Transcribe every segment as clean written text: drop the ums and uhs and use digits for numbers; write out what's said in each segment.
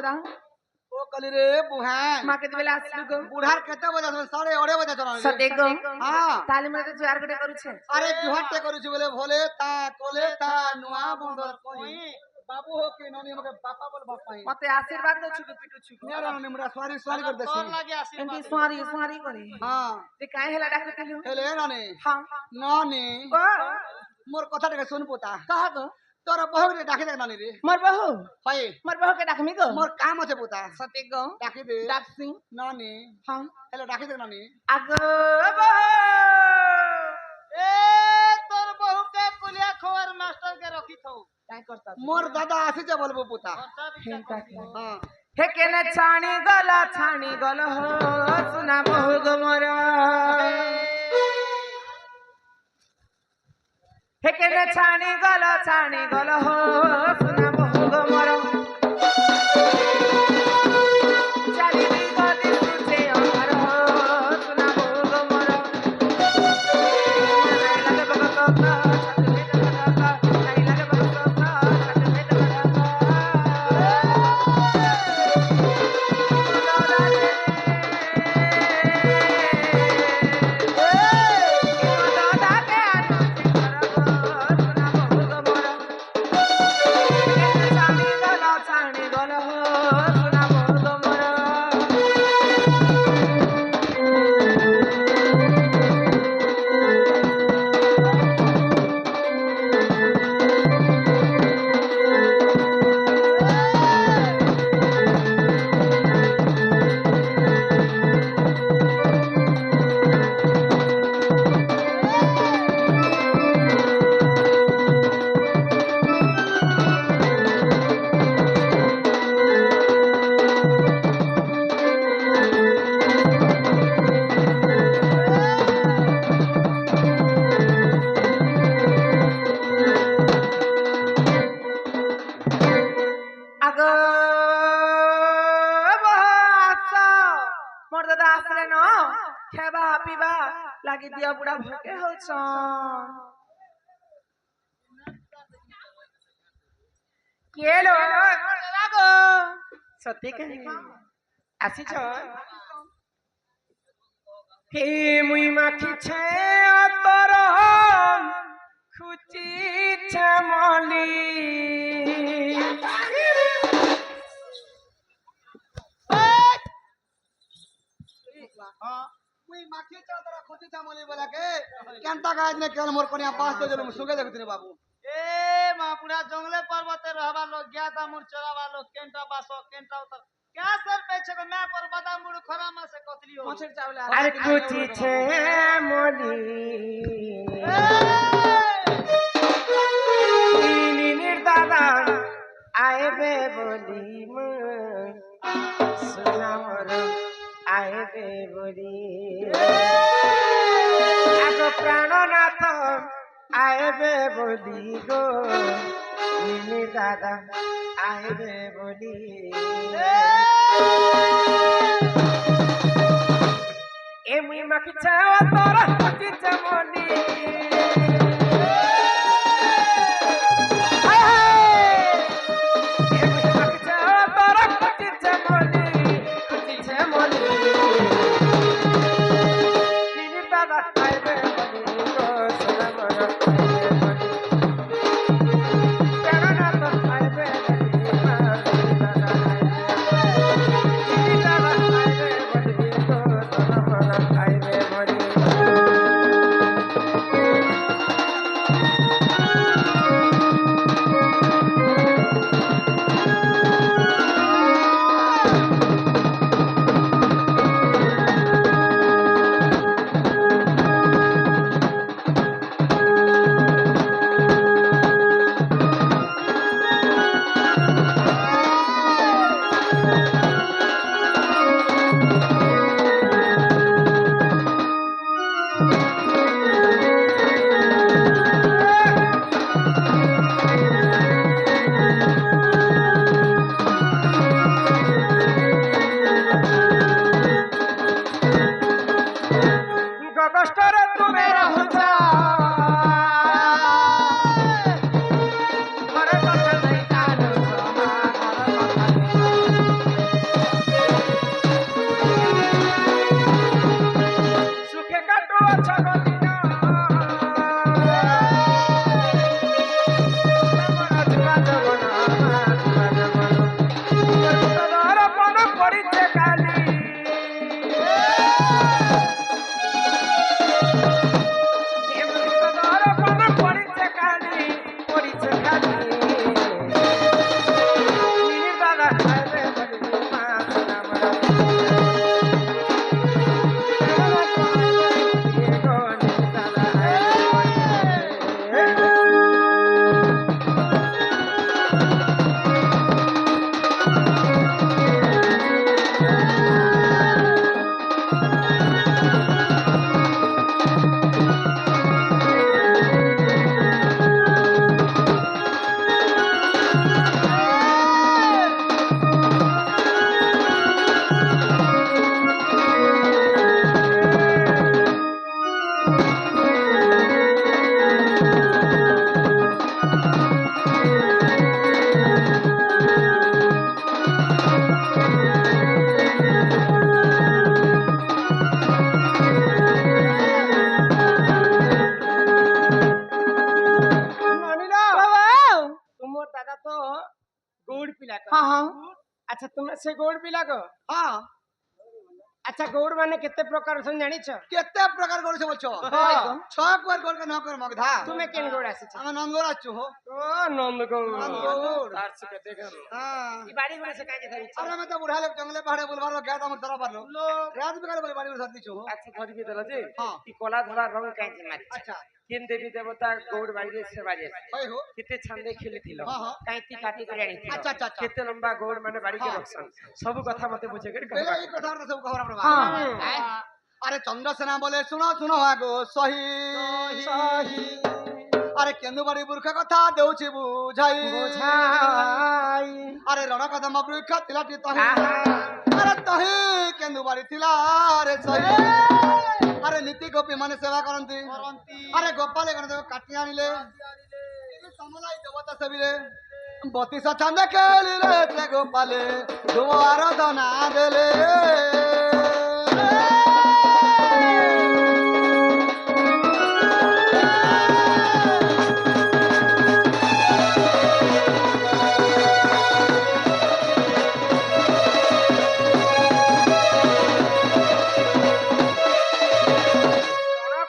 তোরা ও কলি রে বুহান মাকে দিবেলা আসলু গো বুড়ার কেতে বজা 8:30 চলা সতে গো হ্যাঁ তালি মতে জোয়ার গটে করুছে আরে জুহারতে করুছি বলে ভোলে তা কোলে তা নুয়া বন্দর কই বাবু হো কি ননি মকে বাপা বল বাপাই মতে আশীর্বাদ দছু গো পিটুছু গো নেরা ননি মুরা সরি कर দেছি তোর লাগি এমপি আশীর্বাদ সোয়ারি করে হ্যাঁ তে কাই হেলা ডাকুতিলু হেলে ননি হ্যাঁ ননি ও মোর কথাটাকে শুন পোতা কহ গো তোর বহু রে ডাকি দে ননি রে মোর বহু হয় মোর বহু কে ডাকমি গো মোর কাম আছে পোতা সতে গো ডাকি দে ডাকছি ননি হ্যাঁ হেলে ডাকি দে ননি আগো বহু এ তোর বহুকে কুলিয়া খোয়ার মাস্টার কে রখি থৌ কাই করতা মোর মোর দাদা আসিছে বলবো পোতা খরচা হে বিটা কাকি হ্যাঁ হে কেনে ছানি গল হো সুনা বহু গো মোর হে কেনে ছানি গল হো সুনা বহু গো মোর চারি দিগ দিশুছে অমর হো সুনা বহু গো মোর নাই লাগে বগত ছাতু ভেদ বগত নাই লাগে বগত ছাতু ভেদ বগত আগো মোর দাদা আসলে ন খেবা পিবা লাগি দিয়া বুড়া ভকে হচ্ছ কেলো গো সত্যি কে আসিছ হে মুই মাখিছে অতর খুচিছে মলি মুই মাখি চাও তোরা খুঁজি চামলি বলাকে কেনতা কাজ নে কেন মোর কোনিয়া পাঁচ তো জলম সুগে দেখতিনি বাবু এ মা পুরা জঙ্গলে পর্বতে रहबा लोग गया था मुर चरावा लोग केंटा बासो केंटा उतर क्या सर पेछे को मैं पर बदा मुड़ खरा में से कोतली हो মাছের চাউল আর খুচিছে মলি নীলির দাদা আইবে বলি সোনা মোর আইবে বলি আগো প্রাণনাথ আইবে বলি গো নীলির দাদা আইবে বলি এমনি মাখিছে তোরা খুঁজিছে মনি এমনি মাখিছে তোরা খুঁজিছে মনি নীলির দাদা আইবে বলি গো সোনা মোর আইবে বলি প্রাণনাথ আইবে বলি নীলির দাদা আইবে বলি গো সোনা মোর আইবে বলি ପିଲା ହଁ ହଁ ଆଚ୍ଛା ତୁମେ ସେ ଗୌଡ଼ ପିଲା କ ହଁ ଆଚ୍ଛା ଗୌଡ଼ ମାନେ କେତେ ପ୍ରକାର ଅଛନ୍ତି ଜାଣିଛ କେତେ ପ୍ରକାର କରୁଛ বলছো ହଁ। ছয় কুয়ার গোল কে ন করে মগধা ତୁମେ କେନ୍ ଗୌଡ଼ ଆସିଛ ଆମେ ନନ୍ଦଗୋଳ ଆସିଛୁ ହୋ ଓ ନନ୍ଦ ଗୌଡ଼ ନନ୍ଦଗୋଳ ତାର ସେ କେତେ ଗାଁ হ্যাঁ এই বাড়ি গুলো সে কাজে ধরিছ আরে আমি তো বুড়া লোক জঙ্গলে পাহাড়ে বলবার গ্যাস আমার ধরা পারলো রাত বিকালে বলে বাড়ি ধর দিছো আচ্ছা ধরবি দেলা যে হ্যাঁ। এই কলা ধরা রং কাজে মারি আচ্ছা কেন দেবী দেবতা গৌড় বাড়িরে সেবা যে হয় হো কেতে ছান্দে খেলিছিল হ্যাঁ, হ্যাঁ। কাইতি কাটি করে আনিছিল আচ্ছা, আচ্ছা, আচ্ছা। কেতে লম্বা গৌড় মানে বাড়িকে হ্যাঁ। রক্ষণ সব কথা মতে বুঝে করে বেলে কহবা এই কথা সব খবর আমরা হ্যাঁ। আরে চন্দ্রসেনা বলে শুনো শুনো আগো সহি সহি আরে কেন্দুবাড়ি বৃক্ষ কথা দেউছি বুঝাই বোঝাই আরে রণকদম বৃক্ষ তিলাটি তহি আহা। আরে তহি কেন্দুবাড়ি ଥିଲା রে সহি আরে নীতি গোপী মানে সেবা করନ୍ତି আরে গোপালে কোন দেব কাটি আনিলে সমলাই দেবতা সেবিলে বতিশ চাঁদ খেলিলে সে গোপালে দুয়ার দনা দেলে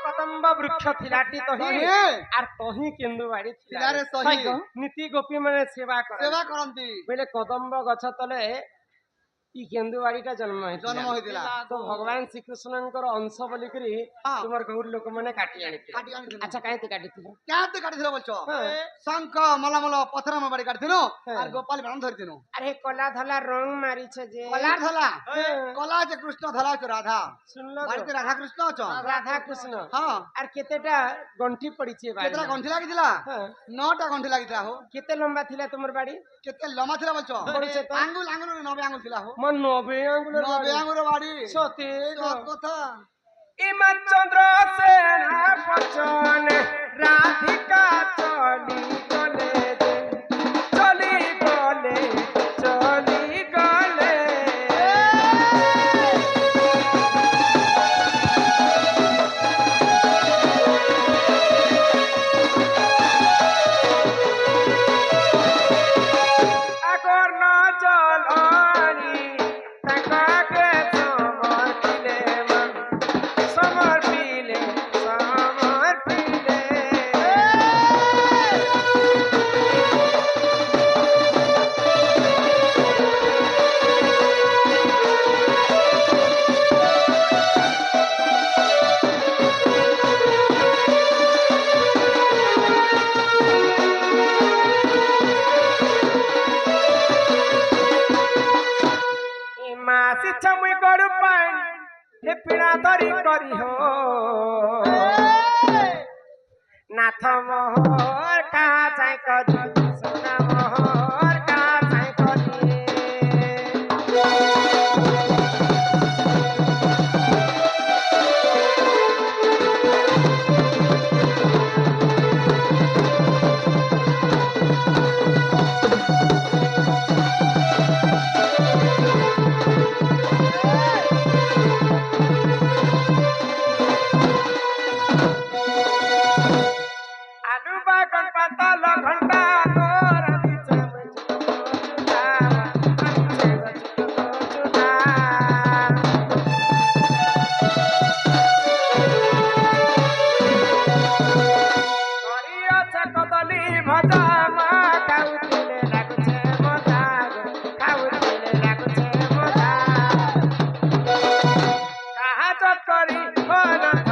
কদম্ব বৃক্ষ থিলাটি তহি তহি। আর তহি কেন্দু বাড়ি ଥିଲା রে সহি নীতি গোপী মানে সেবা করে সেবা କରନ୍ତି বলে কদম্ব গছ তলে ই কেন্দু বাড়িটা জন্ম হয়েছিল জন্ম হয়েছিল তো ভগবান শ্রীকৃষ্ণଙ୍କର অংশ ବୋଲିକିରି ହଁ। ତୁମର ଗୌର ଲୋକମାନେ କାଟି ଆଣିଥିଲେ କାଟି ଆଣିଥିଲେ ଆଚ୍ଛା କାହିଁକି କାଟିଥିଲେ କେତେ କାଟିଥିଲ বলছো হ্যাঁ। শঙ্খ মলামল পথর বাড়ি কাটিଥିଲୁ হ্যাঁ। আর গোপাল বাণ ধরিଥିଲু আরে কলা ধলা রং মারিছে যে কলার ধলা হ্যাঁ। কলা আছে কৃষ্ণ ধলা আছে রাধা শুনল বাড়িতে রাধা কৃষ্ণ অছ রাধা কৃষ্ণ হ্যাঁ আর কেতেটা গন্ঠি পড়িছে বাড়ি কেতটা গଣ୍ଠି ଲାଗିଥିଲା হ্যাঁ 9টা ଗଣ୍ଠି ଲାଗିଥିଲା ହୋ কেতে লম্বা ଥିଲା তোমার বাড়ি କେତେ ଲମ୍ବା ଥିଲା বলছো পড়ছে তো আঙ্গুল আঙ্গুল 90 আঙ্গুল ଥିଲା ହୋ মন 90 আঙ্গুলের 90 বাড়ি আঙ্গুল বাড়ি সতে সব কথা ইমান চন্দ্র সেনা পচনে রাধিকা চলি গলে যে, চলি গলে চলি গলে আগর ন জলনি তাকাকে সমর্পিলে মন সমর্পিলে সমর্পিলে মাসি ছমুই গড় পান হে পিড়া ধরি করি হো নাথ মোহর কাচাই করি সোনা মোহর কাচাই করি আলু বাগান পাতাল ঘন্টা তোর দিছে চুনা চুনা করিয়াছে কদলি ভজা মা খাউଥିଲେ লাগুছে মজা খাউছিলে লাগুছে মজা কাহাজ করি অনাথ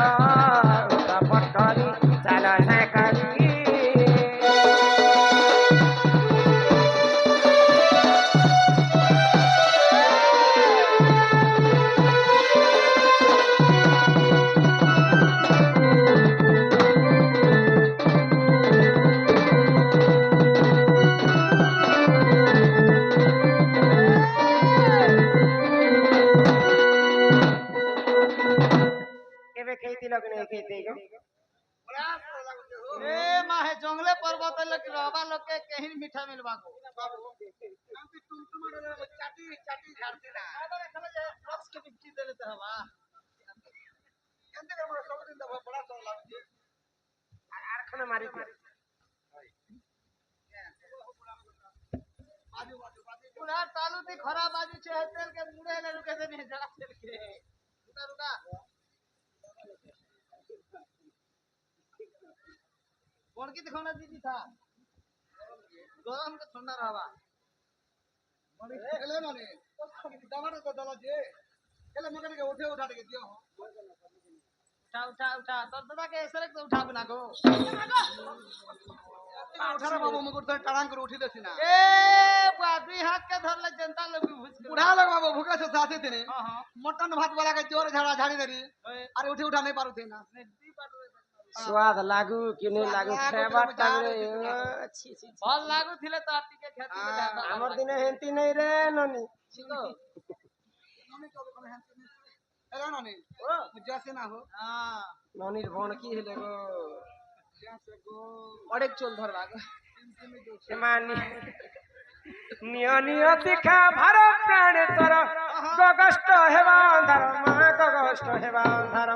উৎপট করি চাল না করি কেবে খেয়েছিল কি না খেয়েছে গো ए माहे जंगले पर्वत लोग रहबा लोग के कहीं मीठा मिलबा को চাটি চাটি ঝাড়তিলা रक्स के बिक्री दे लेते हवा কেনতে করে সবদিন তো বড় সব লাগুছে আর খানে মারি বাজু বাজু বাজু पूरा तालू थी खराब बाजू छे तेल के मुड़े ले रुके से नहीं जरा तेल के रुका रुका कौन की दिखाना दीदी था गरम के ठंडा रहवा মানে খেলে মানে দামারে তো দলা যে খেলে মগনে কে উঠে উঠা দিকে দিও उठा उठा उठा तो दादा के ऐसे तो उठा बना को উঠারে বাবু মুকুট ধরে টাড়াং করে উঠি দেছি না ए बुआ दुई हाथ के धर ले जनता लोग भी भूज উঠা লোক বাবু ভুকে সে সাথে দিনে हां हां মটন ভাত वाला के जोर झाड़ा झाड़ी देरी अरे उठे उठा नहीं पारू थे ना दी पाटो स्वाद लागू कि नहीं लागू खेबार टाइम रे छी छी भल लागू थिले तो आटी के खेती में जाता हमर दिने हेंती नहीं रे ननी छिको अरे ना नहीं ओ मुझे से ना हो हां ननीर भण की हेले गो जैसे गो अड़ेक चोल धर लागो मानी नियो नियो दिखा भर प्राण तर गगष्ट हेवा अंधार मा गगष्ट हेवा अंधार